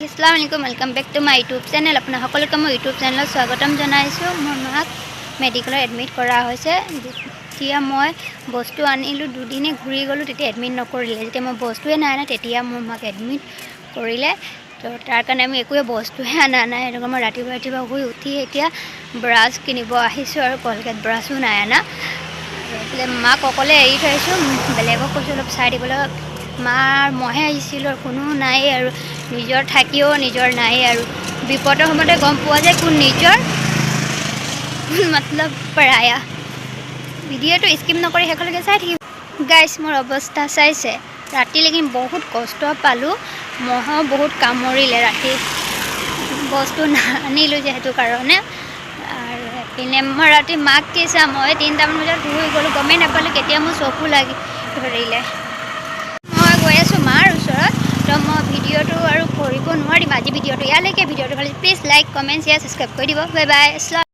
Assalamualaikum, welcome back to my YouTube channel. अपना সকলোকে মই YouTube channel স্বাগতম জনাইছো। মোৰ মাক মেডিকেলত এডমিট কৰা হৈছে। যেতিয়া মই বস্তু আনিলো দুদিনে ঘূৰি গলো তেতিয়া এডমিট নকৰিলে। যেতিয়া মই বস্তুৱে নাই আনা তেতিয়া মোৰ মাক এডমিট কৰিলে। তো তাৰ কাৰণে আমি একোৱে বস্তুহে আনা নাই। এনেকৈ মই ৰাতিপুৱা শুই উঠি এতিয়া ব্ৰাছ কিনিব আহিছো আৰু কলগেট ব্ৰাছো নাই আনা। মাক অকলে এৰি থৈছো। বেলেগক কৈছো অলপ চাই দিবলৈ। মাৰ মহে আহিছিল আৰু কোনো নাই আৰু নিজৰ থাকিও নিজৰ নাই আৰু বিপদৰ সময়তে গম পোৱা যায় কোন নিজৰ মতলব পৰায়া। ভিডিঅ'টো স্কিপ নকৰি শেষলৈকে চাই থাকিব। গাইছ মোৰ অৱস্থা চাইছে। ৰাতি লেকিন বহুত কষ্ট পালোঁ। মহো বহুত কামুৰিলে ৰাতি বস্তু নানিলোঁ যিহেতু কাৰণে। আৰু এপিনে মই ৰাতি মাক কি চাম, মই 3টামান বজাত শুই গ'লোঁ, গমেই নাপালোঁ কেতিয়া মোৰ চকু লাগি ধৰিলে। মই গৈ আছোঁ মাৰ ওচৰত। তো মই ভিডিঅ'টো আৰু কৰিব নোৱাৰিম আজি ভিডিঅ'টো ইয়ালৈকে। ভিডিঅ'টো ভাল please like comment share subscribe কৰি দিব। Bye bye.